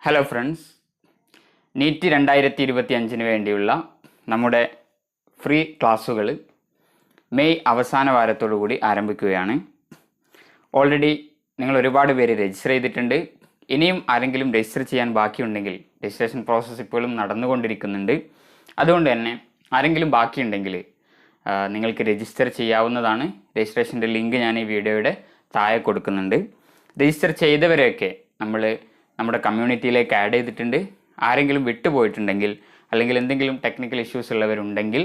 Hello friends, NEET 2025 വേണ്ടിയുള്ള നമ്മുടെ free ക്ലാസ്സുകൾ മെയ് അവസാന വാരത്തോടു കൂടി ആരംഭിക്കുകയാണ്. ഓൾറെഡി നിങ്ങൾ ഒരുപാട് പേര് രജിസ്റ്റർ ചെയ്തിട്ടുണ്ട്. ഇനിയും ആരെങ്കിലും രജിസ്റ്റർ ചെയ്യാൻ ബാക്കിയുണ്ടെങ്കിൽ രജിസ്ട്രേഷൻ പ്രോസസ്സ് ഇപ്പോഴും നടന്നുകൊണ്ടിരിക്കുന്നുണ്ട്. അതുകൊണ്ട് തന്നെ ആരെങ്കിലും ബാക്കിയുണ്ടെങ്കിൽ നിങ്ങൾക്ക് രജിസ്റ്റർ ചെയ്യാവുന്നതാണ്. രജിസ്ട്രേഷൻ്റെ ലിങ്ക് ഞാൻ ഈ വീഡിയോയുടെ താഴെ കൊടുക്കുന്നുണ്ട്. രജിസ്റ്റർ ചെയ്തവരെയൊക്കെ നമ്മുടെ കമ്മ്യൂണിറ്റിയിലേക്ക് ആഡ് ചെയ്തിട്ടുണ്ട്. ആരെങ്കിലും വിട്ടുപോയിട്ടുണ്ടെങ്കിൽ അല്ലെങ്കിൽ എന്തെങ്കിലും ടെക്നിക്കൽ ഇഷ്യൂസ് ഉള്ളവരുണ്ടെങ്കിൽ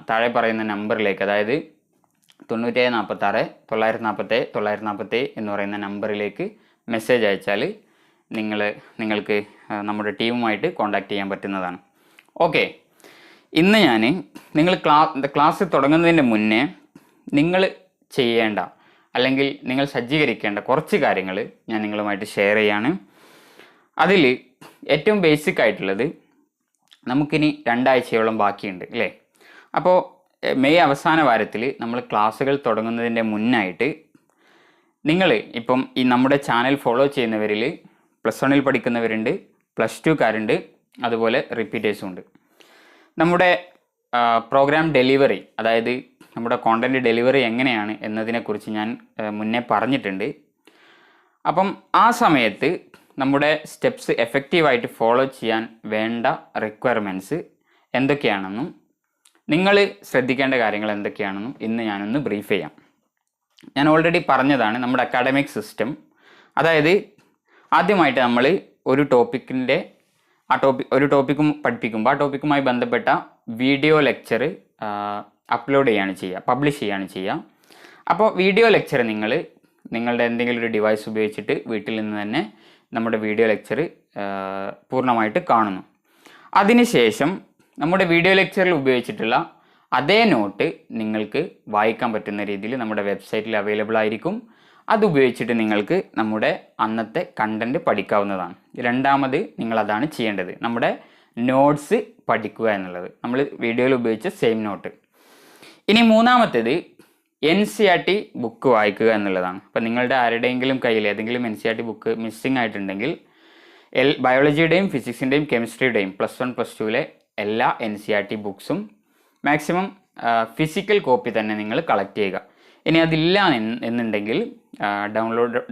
താഴെ പറയുന്ന നമ്പറിലേക്ക്, അതായത് 9746 947 947 എന്ന് പറയുന്ന നമ്പറിലേക്ക് മെസ്സേജ് അയച്ചാൽ നിങ്ങൾക്ക് നമ്മുടെ ടീമുമായിട്ട് കോൺടാക്റ്റ് ചെയ്യാൻ പറ്റുന്നതാണ്. ഓക്കെ, ഇന്ന് ഞാൻ ക്ലാസ് തുടങ്ങുന്നതിന് മുന്നേ നിങ്ങൾ ചെയ്യേണ്ട അല്ലെങ്കിൽ നിങ്ങൾ സജ്ജീകരിക്കേണ്ട കുറച്ച് കാര്യങ്ങൾ ഞാൻ നിങ്ങളുമായിട്ട് ഷെയർ ചെയ്യാണ്. അതിൽ ഏറ്റവും ബേസിക് ആയിട്ടുള്ളത്, നമുക്കിനി 2 ആഴ്ചയോളം ബാക്കിയുണ്ട് അല്ലേ? അപ്പോൾ മെയ് അവസാന വാരത്തിൽ നമ്മൾ ക്ലാസ്സുകൾ തുടങ്ങുന്നതിൻ്റെ മുന്നായിട്ട് നിങ്ങൾ ഇപ്പം ഈ നമ്മുടെ ചാനൽ ഫോളോ ചെയ്യുന്നവരിൽ +1 പഠിക്കുന്നവരുണ്ട്, +2കാരുണ്ട്, അതുപോലെ റിപ്പീറ്റേഴ്സും ഉണ്ട്. നമ്മുടെ പ്രോഗ്രാം ഡെലിവറി, അതായത് നമ്മുടെ കോണ്ടൻറ്റ് ഡെലിവറി എങ്ങനെയാണ് എന്നതിനെക്കുറിച്ച് ഞാൻ മുന്നേ പറഞ്ഞിട്ടുണ്ട്. അപ്പം ആ സമയത്ത് നമ്മുടെ സ്റ്റെപ്സ് എഫക്റ്റീവായിട്ട് ഫോളോ ചെയ്യാൻ വേണ്ട റിക്വയർമെൻറ്റ്സ് എന്തൊക്കെയാണെന്നും നിങ്ങൾ ശ്രദ്ധിക്കേണ്ട കാര്യങ്ങൾ എന്തൊക്കെയാണെന്നും ഇന്ന് ഞാനൊന്ന് ബ്രീഫ് ചെയ്യാം. ഞാൻ ഓൾറെഡി പറഞ്ഞതാണ് നമ്മുടെ അക്കാഡമിക് സിസ്റ്റം. അതായത് ആദ്യമായിട്ട് നമ്മൾ ഒരു ടോപ്പിക്കും പഠിപ്പിക്കുമ്പോൾ ആ ടോപ്പിക്കുമായി ബന്ധപ്പെട്ട വീഡിയോ ലെക്ചർ അപ്ലോഡ് ചെയ്യാണ് ചെയ്യുക, പബ്ലിഷ് ചെയ്യാണ് ചെയ്യുക. അപ്പോൾ വീഡിയോ ലെക്ചർ നിങ്ങളുടെ എന്തെങ്കിലും ഒരു ഡിവൈസ് ഉപയോഗിച്ചിട്ട് വീട്ടിൽ നിന്ന് തന്നെ നമ്മുടെ വീഡിയോ ലെക്ചർ പൂർണ്ണമായിട്ട് കാണുന്നു. അതിനുശേഷം നമ്മുടെ വീഡിയോ ലെക്ചറിൽ ഉപയോഗിച്ചിട്ടുള്ള അതേ നോട്ട് നിങ്ങൾക്ക് വായിക്കാൻ പറ്റുന്ന രീതിയിൽ നമ്മുടെ വെബ്സൈറ്റിൽ അവൈലബിൾ ആയിരിക്കും. അതുപയോഗിച്ചിട്ട് നിങ്ങൾക്ക് നമ്മുടെ അന്നത്തെ കണ്ടൻറ്റ് പഠിക്കാവുന്നതാണ്. രണ്ടാമത് നിങ്ങളതാണ് ചെയ്യേണ്ടത്, നമ്മുടെ നോട്ട്സ് പഠിക്കുക എന്നുള്ളത്, നമ്മൾ വീഡിയോയിൽ ഉപയോഗിച്ച സെയിം നോട്ട്. ഇനി മൂന്നാമത്തേത് NCERT ബുക്ക് വായിക്കുക എന്നുള്ളതാണ്. അപ്പോൾ നിങ്ങളുടെ ആരുടെയെങ്കിലും കയ്യിൽ ഏതെങ്കിലും NCERT ബുക്ക് മിസ്സിംഗ് ആയിട്ടുണ്ടെങ്കിൽ ബയോളജിയുടെയും ഫിസിക്സിൻ്റെയും കെമിസ്ട്രിയുടെയും +1 +2 എല്ലാ NCERT ബുക്സും മാക്സിമം ഫിസിക്കൽ കോപ്പി തന്നെ നിങ്ങൾ കളക്ട് ചെയ്യുക. ഇനി അതില്ല എന്നുണ്ടെങ്കിൽ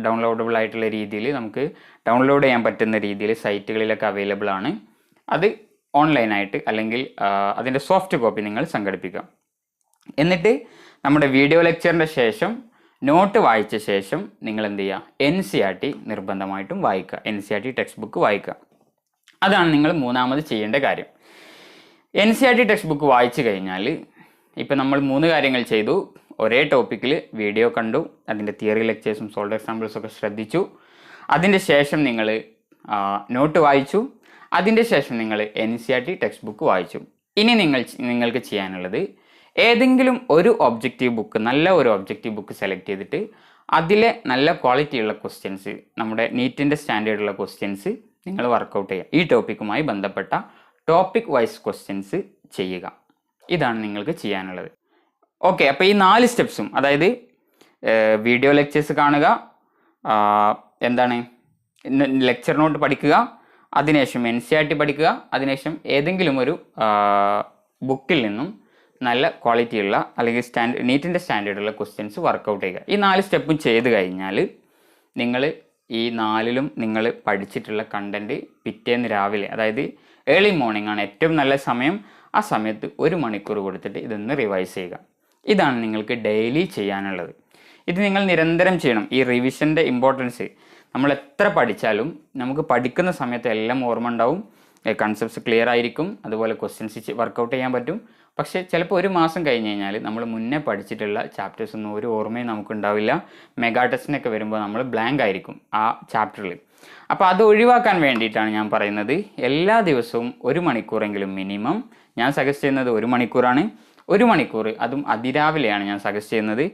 ഡൗൺലോഡബിൾ ആയിട്ടുള്ള രീതിയിൽ നമുക്ക് ഡൗൺലോഡ് ചെയ്യാൻ പറ്റുന്ന രീതിയിൽ സൈറ്റുകളിലൊക്കെ അവൈലബിൾ ആണ്. അത് ഓൺലൈനായിട്ട് അല്ലെങ്കിൽ അതിൻ്റെ സോഫ്റ്റ് കോപ്പി നിങ്ങൾ സംഘടിപ്പിക്കുക. എന്നിട്ട് നമ്മുടെ വീഡിയോ ലെക്ചറിൻ്റെ ശേഷം നോട്ട് വായിച്ച ശേഷം നിങ്ങൾ എന്ത് ചെയ്യുക, NCERT നിർബന്ധമായിട്ടും വായിക്കുക, NCERT ടെക്സ്റ്റ് ബുക്ക് വായിക്കുക. അതാണ് നിങ്ങൾ മൂന്നാമത് ചെയ്യേണ്ട കാര്യം. NCERT ടെക്സ്റ്റ് ബുക്ക് വായിച്ചു കഴിഞ്ഞാൽ ഇപ്പം നമ്മൾ 3 കാര്യങ്ങൾ ചെയ്തു. ഒരേ ടോപ്പിക്കിൽ വീഡിയോ കണ്ടു, അതിൻ്റെ തിയറി ലെക്ചേഴ്സും സോൾവ് എക്സാമ്പിൾസും ഒക്കെ ശ്രദ്ധിച്ചു. അതിൻ്റെ ശേഷം നിങ്ങൾ നോട്ട് വായിച്ചു. അതിൻ്റെ ശേഷം നിങ്ങൾ NCERT ടെക്സ്റ്റ് ബുക്ക് വായിച്ചു. ഇനി നിങ്ങൾക്ക് ചെയ്യാനുള്ളത് ഏതെങ്കിലും ഒരു ഒബ്ജക്റ്റീവ് ബുക്ക്, നല്ല ഒരു ഒബ്ജക്റ്റീവ് ബുക്ക് സെലക്ട് ചെയ്തിട്ട് അതിലെ നല്ല ക്വാളിറ്റിയുള്ള ക്വസ്റ്റ്യൻസ്, നമ്മുടെ നീറ്റിൻ്റെ സ്റ്റാൻഡേർഡുള്ള ക്വസ്റ്റ്യൻസ് നിങ്ങൾ വർക്കൗട്ട് ചെയ്യുക. ഈ ടോപ്പിക്കുമായി ബന്ധപ്പെട്ട ടോപ്പിക് വൈസ് ക്വസ്റ്റ്യൻസ് ചെയ്യുക. ഇതാണ് നിങ്ങൾക്ക് ചെയ്യാനുള്ളത്. ഓക്കെ, അപ്പോൾ ഈ 4 സ്റ്റെപ്സും, അതായത് വീഡിയോ ലെക്ചേഴ്സ് കാണുക, ലെക്ചർ നോട്ട് പഠിക്കുക, അതിനുശേഷം NCERT പഠിക്കുക, അതിനുശേഷം ഏതെങ്കിലും ഒരു ബുക്കിൽ നിന്നും നല്ല ക്വാളിറ്റിയുള്ള അല്ലെങ്കിൽ നീറ്റിൻ്റെ സ്റ്റാൻഡേർഡുള്ള ക്വസ്റ്റ്യൻസ് വർക്കൗട്ട് ചെയ്യുക. ഈ 4 സ്റ്റെപ്പും ചെയ്ത് കഴിഞ്ഞാൽ നിങ്ങൾ ഈ 4ലും നിങ്ങൾ പഠിച്ചിട്ടുള്ള കണ്ടൻറ്റ് പിറ്റേന്ന് രാവിലെ, അതായത് ഏർലി മോർണിംഗ് ആണ് ഏറ്റവും നല്ല സമയം, ആ സമയത്ത് 1 മണിക്കൂർ കൊടുത്തിട്ട് ഇതൊന്ന് റിവൈസ് ചെയ്യുക. ഇതാണ് നിങ്ങൾക്ക് ഡെയിലി ചെയ്യാനുള്ളത്. ഇത് നിങ്ങൾ നിരന്തരം ചെയ്യണം. ഈ റിവിഷൻ്റെ ഇമ്പോർട്ടൻസ്, നമ്മൾ എത്ര പഠിച്ചാലും നമുക്ക് പഠിക്കുന്ന സമയത്ത് എല്ലാം ഓർമ്മ ഉണ്ടാവും, കൺസെപ്റ്റ്സ് ക്ലിയർ ആയിരിക്കും, അതുപോലെ ക്വസ്റ്റ്യൻസ് വർക്കൗട്ട് ചെയ്യാൻ പറ്റും. പക്ഷേ ചിലപ്പോൾ 1 മാസം കഴിഞ്ഞ് കഴിഞ്ഞാൽ നമ്മൾ മുന്നേ പഠിച്ചിട്ടുള്ള ചാപ്റ്റേഴ്സ് ഒന്നും ഒരു ഓർമ്മയും നമുക്കുണ്ടാവില്ല. മെഗാ ടെസ്റ്റിനൊക്കെ വരുമ്പോൾ നമ്മൾ ബ്ലാങ്ക് ആയിരിക്കും ആ ചാപ്റ്ററിൽ. അപ്പോൾ അത് ഒഴിവാക്കാൻ വേണ്ടിയിട്ടാണ് ഞാൻ പറയുന്നത്, എല്ലാ ദിവസവും 1 മണിക്കൂറെങ്കിലും മിനിമം. ഞാൻ സജസ്റ്റ് ചെയ്യുന്നത് 1 മണിക്കൂറാണ്. 1 മണിക്കൂർ, അതും അതിരാവിലെയാണ് ഞാൻ സജസ്റ്റ് ചെയ്യുന്നത്.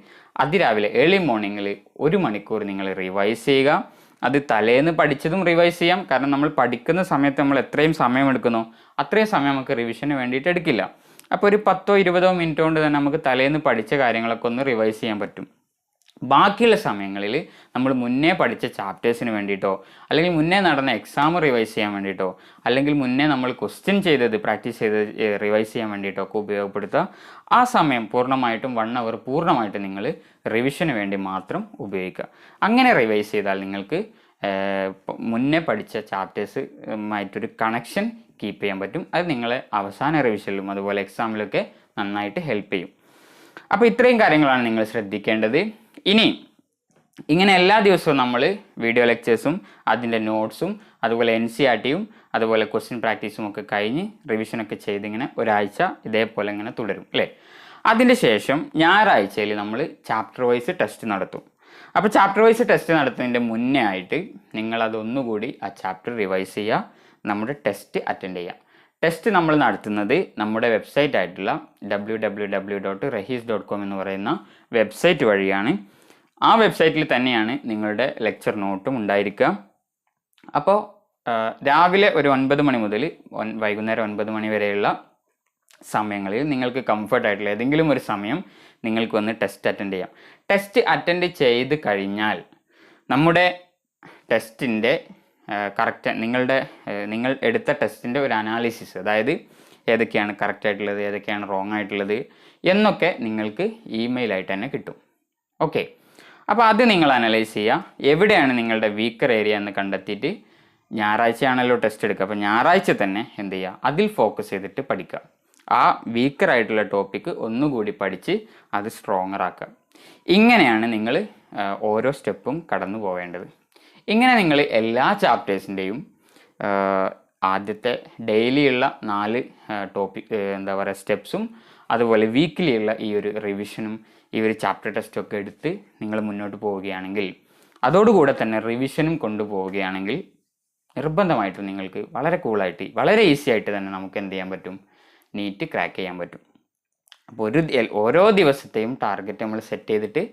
അതിരാവിലെ ഏർലി മോർണിംഗിൽ 1 മണിക്കൂർ നിങ്ങൾ റിവൈസ് ചെയ്യുക. അത് തലേന്ന് പഠിച്ചതും റിവൈസ് ചെയ്യാം. കാരണം നമ്മൾ പഠിക്കുന്ന സമയത്ത് നമ്മൾ എത്രയും സമയം എടുക്കുന്നോ അത്രയും സമയം നമുക്ക് റിവിഷന് വേണ്ടിയിട്ട് എടുക്കില്ല. അപ്പോൾ ഒരു 10-20 മിനിറ്റ് കൊണ്ട് തന്നെ നമുക്ക് തലേന്ന് പഠിച്ച കാര്യങ്ങളൊക്കെ ഒന്ന് റിവൈസ് ചെയ്യാൻ പറ്റും. ബാക്കിയുള്ള സമയങ്ങളിൽ നമ്മൾ മുന്നേ പഠിച്ച ചാപ്റ്റേഴ്സിന് വേണ്ടിയിട്ടോ അല്ലെങ്കിൽ മുന്നേ നടന്ന എക്സാം റിവൈസ് ചെയ്യാൻ വേണ്ടിയിട്ടോ അല്ലെങ്കിൽ മുന്നേ നമ്മൾ ക്വസ്റ്റ്യൻ ചെയ്തത് പ്രാക്ടീസ് ചെയ്തത് റിവൈസ് ചെയ്യാൻ വേണ്ടിയിട്ടോ ഒക്കെ ഉപയോഗപ്പെടുത്തുക. ആ സമയം പൂർണ്ണമായിട്ടും 1 അവർ പൂർണ്ണമായിട്ടും നിങ്ങൾ റിവിഷന് വേണ്ടി മാത്രം ഉപയോഗിക്കുക. അങ്ങനെ റിവൈസ് ചെയ്താൽ നിങ്ങൾക്ക് മുന്നേ പഠിച്ച ചാപ്റ്റേഴ്സുമായിട്ടൊരു കണക്ഷൻ കീപ്പ് ചെയ്യാൻ പറ്റും. അത് നിങ്ങളെ അവസാന റിവിഷനിലും അതുപോലെ എക്സാമിലൊക്കെ നന്നായിട്ട് ഹെൽപ്പ് ചെയ്യും. അപ്പോൾ ഇത്രയും കാര്യങ്ങളാണ് നിങ്ങൾ ശ്രദ്ധിക്കേണ്ടത്. ഇനി ഇങ്ങനെ എല്ലാ ദിവസവും നമ്മൾ വീഡിയോ ലെക്ചേഴ്സും അതിൻ്റെ നോട്ട്സും അതുപോലെ NCERTയും അതുപോലെ ക്വസ്റ്റ്യൻ പ്രാക്ടീസും ഒക്കെ കഴിഞ്ഞ് റിവിഷനൊക്കെ ചെയ്തിങ്ങനെ ഒരാഴ്ച ഇതേപോലെ ഇങ്ങനെ തുടരും അല്ലേ. അതിൻ്റെ ശേഷം ഞായറാഴ്ചയിൽ നമ്മൾ ചാപ്റ്റർ വൈസ് ടെസ്റ്റ് നടത്തും. അപ്പോൾ ചാപ്റ്റർ വൈസ് ടെസ്റ്റ് നടത്തുന്നതിൻ്റെ മുന്നേ ആയിട്ട് നിങ്ങളതൊന്നുകൂടി ആ ചാപ്റ്റർ റിവൈസ് ചെയ്യുക, നമ്മുടെ ടെസ്റ്റ് അറ്റൻഡ് ചെയ്യുക. ടെസ്റ്റ് നമ്മൾ നടത്തുന്നത് നമ്മുടെ വെബ്സൈറ്റ് ആയിട്ടുള്ള www.rahis.com എന്ന് പറയുന്ന വെബ്സൈറ്റ് വഴിയാണ്. ആ വെബ്സൈറ്റിൽ തന്നെയാണ് നിങ്ങളുടെ ലെക്ചർ നോട്ടും ഉണ്ടായിരിക്കുക. അപ്പോൾ രാവിലെ ഒരു 9 മണി മുതൽ വൈകുന്നേരം 9 മണി വരെയുള്ള സമയങ്ങളിൽ നിങ്ങൾക്ക് കംഫർട്ടായിട്ടുള്ള ഏതെങ്കിലും ഒരു സമയം നിങ്ങൾക്ക് വന്ന് ടെസ്റ്റ് അറ്റൻഡ് ചെയ്യാം. ടെസ്റ്റ് അറ്റൻഡ് ചെയ്ത് കഴിഞ്ഞാൽ നമ്മുടെ ടെസ്റ്റിൻ്റെ കറക്റ്റ് നിങ്ങൾ എടുത്ത ടെസ്റ്റിൻ്റെ ഒരു അനാലിസിസ്, അതായത് ഏതൊക്കെയാണ് കറക്റ്റ് ആയിട്ടുള്ളത് ഏതൊക്കെയാണ് റോങ് ആയിട്ടുള്ളത് എന്നൊക്കെ നിങ്ങൾക്ക് ഇമെയിലായിട്ട് തന്നെ കിട്ടും. ഓക്കെ, അപ്പോൾ അത് നിങ്ങൾ അനലൈസ് ചെയ്യുക. എവിടെയാണ് നിങ്ങളുടെ വീക്കർ ഏരിയ എന്ന് കണ്ടെത്തിയിട്ട് ഞായറാഴ്ചയാണല്ലോ ടെസ്റ്റ് എടുക്കുക, അപ്പോൾ ഞായറാഴ്ച തന്നെ എന്ത് ചെയ്യുക, അതിൽ ഫോക്കസ് ചെയ്തിട്ട് പഠിക്കുക. ആ വീക്കറായിട്ടുള്ള ടോപ്പിക്ക് ഒന്നുകൂടി പഠിച്ച് അത് സ്ട്രോങ്ങർ ആക്കുക. ഇങ്ങനെയാണ് നിങ്ങൾ ഓരോ സ്റ്റെപ്പും കടന്നു പോവേണ്ടത്. ഇങ്ങനെ നിങ്ങൾ എല്ലാ ചാപ്റ്റേഴ്സിൻ്റെയും ആദ്യത്തെ ഡെയിലിയുള്ള 4 സ്റ്റെപ്സും അതുപോലെ വീക്കിലിയുള്ള ഈ ഒരു റിവിഷനും ഈ ഒരു ചാപ്റ്റർ ടെസ്റ്റൊക്കെ എടുത്ത് നിങ്ങൾ മുന്നോട്ട് പോവുകയാണെങ്കിൽ, അതോടുകൂടെ തന്നെ റിവിഷനും കൊണ്ടുപോവുകയാണെങ്കിൽ നിർബന്ധമായിട്ടും നിങ്ങൾക്ക് വളരെ കൂളായിട്ട് വളരെ ഈസി ആയിട്ട് തന്നെ നമുക്ക് എന്ത് ചെയ്യാൻ പറ്റും, നീറ്റ് ക്രാക്ക് ചെയ്യാൻ പറ്റും. അപ്പോൾ ഓരോ ദിവസത്തെയും ടാർഗറ്റ് നമ്മൾ സെറ്റ് ചെയ്തിട്ട്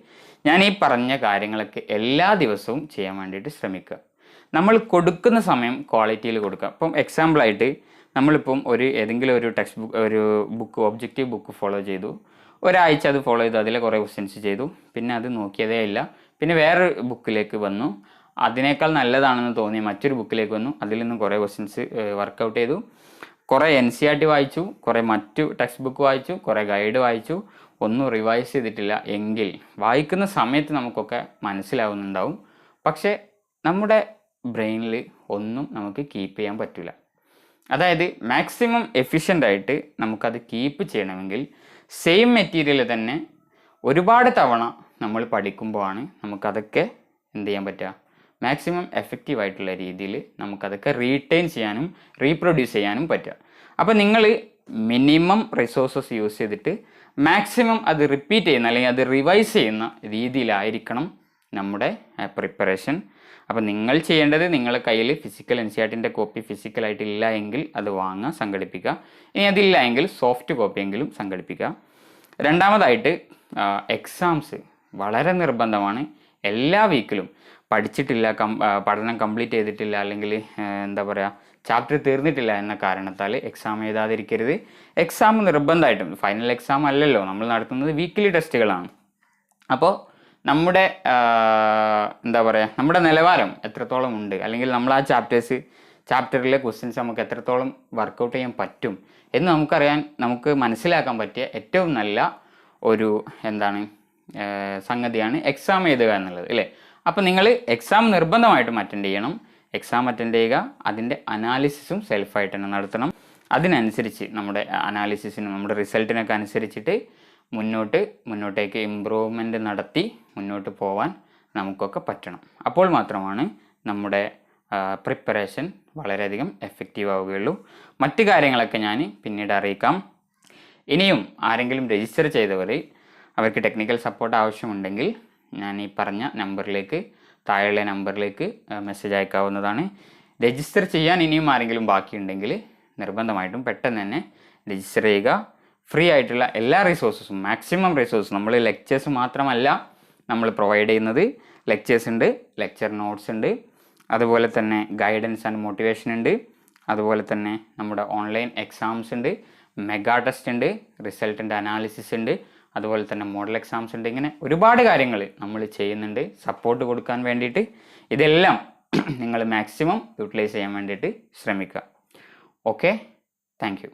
ഞാൻ ഈ പറഞ്ഞ കാര്യങ്ങളൊക്കെ എല്ലാ ദിവസവും ചെയ്യാൻ വേണ്ടിയിട്ട് ശ്രമിക്കുക. നമ്മൾ കൊടുക്കുന്ന സമയം ക്വാളിറ്റിയിൽ കൊടുക്കുക. അപ്പം എക്സാമ്പിളായിട്ട് നമ്മളിപ്പം ഏതെങ്കിലും ഒരു text book objective book follow ചെയ്തു, ഒരാഴ്ച അത് ഫോളോ ചെയ്തു, അതിലെ കുറേ ക്വസ്റ്റ്യൻസ് ചെയ്തു, പിന്നെ അത് നോക്കിയതേ ഇല്ല, പിന്നെ വേറൊരു ബുക്കിലേക്ക് വന്നു, അതിനേക്കാൾ നല്ലതാണെന്ന് തോന്നിയ മറ്റൊരു ബുക്കിലേക്ക് വന്നു, അതിൽ നിന്നും കുറേ ക്വസ്റ്റ്യൻസ് വർക്കൗട്ട് ചെയ്തു, കുറേ NCERT വായിച്ചു, കുറേ മറ്റു ടെക്സ്റ്റ് ബുക്ക് വായിച്ചു, കുറേ ഗൈഡ് വായിച്ചു, ഒന്നും റിവൈസ് ചെയ്തിട്ടില്ല എങ്കിൽ വായിക്കുന്ന സമയത്ത് നമുക്കൊക്കെ മനസ്സിലാവുന്നുണ്ടാവും, പക്ഷേ നമ്മുടെ ബ്രെയിനിൽ ഒന്നും നമുക്ക് കീപ്പ് ചെയ്യാൻ പറ്റില്ല. അതായത് മാക്സിമം എഫിഷ്യൻ്റായിട്ട് നമുക്കത് കീപ്പ് ചെയ്യണമെങ്കിൽ സെയിം മെറ്റീരിയൽ തന്നെ ഒരുപാട് തവണ നമ്മൾ പഠിക്കുമ്പോഴാണ് നമുക്കതൊക്കെ എന്ത് ചെയ്യാൻ പറ്റുക, മാക്സിമം എഫക്റ്റീവായിട്ടുള്ള രീതിയിൽ നമുക്കതൊക്കെ റീറ്റെയിൻ ചെയ്യാനും റീപ്രൊഡ്യൂസ് ചെയ്യാനും പറ്റുക. അപ്പോൾ നിങ്ങൾ മിനിമം റിസോഴ്സസ് യൂസ് ചെയ്തിട്ട് മാക്സിമം അത് റിപ്പീറ്റ് ചെയ്യുന്ന അല്ലെങ്കിൽ അത് റിവൈസ് ചെയ്യുന്ന രീതിയിലായിരിക്കണം നമ്മുടെ പ്രിപ്പറേഷൻ. അപ്പോൾ നിങ്ങൾ ചെയ്യേണ്ടത് നിങ്ങളുടെ കയ്യിൽ ഫിസിക്കൽ NCERTൻ്റെ കോപ്പി ഫിസിക്കലായിട്ട് ഇല്ല എങ്കിൽ അത് വാങ്ങുക, സംഘടിപ്പിക്കുക. ഇനി അതില്ല എങ്കിൽ സോഫ്റ്റ് കോപ്പിയെങ്കിലും സംഘടിപ്പിക്കുക. രണ്ടാമതായിട്ട് എക്സാംസ് വളരെ നിർബന്ധമാണ്. എല്ലാ വീക്കിലും പഠിച്ചിട്ടില്ല, പഠനം കംപ്ലീറ്റ് ചെയ്തിട്ടില്ല, അല്ലെങ്കിൽ ചാപ്റ്റർ തീർന്നിട്ടില്ല എന്ന കാരണത്താൽ എക്സാം എഴുതാതിരിക്കരുത്. എക്സാം നിർബന്ധമായിട്ടും, ഫൈനൽ എക്സാം അല്ലല്ലോ, നമ്മൾ നടത്തുന്നത് വീക്കിലി ടെസ്റ്റുകളാണ്. അപ്പോൾ നമ്മുടെ നമ്മുടെ നിലവാരം എത്രത്തോളം ഉണ്ട്, അല്ലെങ്കിൽ നമ്മൾ ആ ചാപ്റ്ററിലെ ക്വസ്റ്റ്യൻസ് നമുക്ക് എത്രത്തോളം വർക്കൗട്ട് ചെയ്യാൻ പറ്റും എന്ന് നമുക്ക് മനസ്സിലാക്കാൻ പറ്റിയ ഏറ്റവും നല്ല ഒരു സംഗതിയാണ് എക്സാം എഴുതുക എന്നുള്ളത് അല്ലേ. അപ്പോൾ നിങ്ങൾ എക്സാം നിർബന്ധമായിട്ടും അറ്റൻഡ് ചെയ്യണം. എക്സാം അറ്റൻഡ് ചെയ്യുക, അതിൻ്റെ അനാലിസിസും സെൽഫായിട്ട് തന്നെ നടത്തണം. അതിനനുസരിച്ച് നമ്മുടെ അനാലിസിസിനും നമ്മുടെ റിസൾട്ടിനൊക്കെ അനുസരിച്ചിട്ട് മുന്നോട്ടേക്ക് ഇമ്പ്രൂവ്മെൻ്റ് നടത്തി മുന്നോട്ട് പോവാൻ നമുക്കൊക്കെ പറ്റണം. അപ്പോൾ മാത്രമാണ് നമ്മുടെ പ്രിപ്പറേഷൻ വളരെയധികം എഫക്റ്റീവ് ആവുകയുള്ളൂ. മറ്റു കാര്യങ്ങളൊക്കെ ഞാൻ പിന്നീട് അറിയിക്കാം. ഇനിയും ആരെങ്കിലും രജിസ്റ്റർ ചെയ്തവർ അവർക്ക് ടെക്നിക്കൽ സപ്പോർട്ട് ആവശ്യമുണ്ടെങ്കിൽ ഞാൻ ഈ പറഞ്ഞ താഴെയുള്ള നമ്പറിലേക്ക് മെസ്സേജ് അയക്കാവുന്നതാണ്. രജിസ്റ്റർ ചെയ്യാൻ ഇനിയും ആരെങ്കിലും ബാക്കിയുണ്ടെങ്കിൽ നിർബന്ധമായിട്ടും പെട്ടെന്ന് തന്നെ രജിസ്റ്റർ ചെയ്യുക. ഫ്രീ ആയിട്ടുള്ള എല്ലാ റിസോഴ്സസും, മാക്സിമം റിസോഴ്സും, നമ്മൾ ലെക്ചേഴ്സ് മാത്രമല്ല നമ്മൾ പ്രൊവൈഡ് ചെയ്യുന്നത്. ലെക്ചേഴ്സ് ഉണ്ട്, ലെക്ചർ നോട്ട്സ് ഉണ്ട്, അതുപോലെ തന്നെ ഗൈഡൻസ് ആൻഡ് മോട്ടിവേഷൻ ഉണ്ട്, അതുപോലെ തന്നെ നമ്മുടെ ഓൺലൈൻ എക്സാംസ് ഉണ്ട്, മെഗാ ടെസ്റ്റ് ഉണ്ട്, റിസൾട്ടിൻ്റെ അനാലിസിസ് ഉണ്ട്. അതുപോലെ തന്നെ മോഡൽ എക്സാംസ് ഉണ്ട്. ഇങ്ങനെ ഒരുപാട് കാര്യങ്ങൾ നമ്മൾ ചെയ്യുന്നുണ്ട് സപ്പോർട്ട് കൊടുക്കാൻ വേണ്ടിയിട്ട്. ഇതെല്ലാം നിങ്ങൾ മാക്സിമം യൂട്ടിലൈസ് ചെയ്യാൻ വേണ്ടിയിട്ട് ശ്രമിക്കുക. Okay, thank you.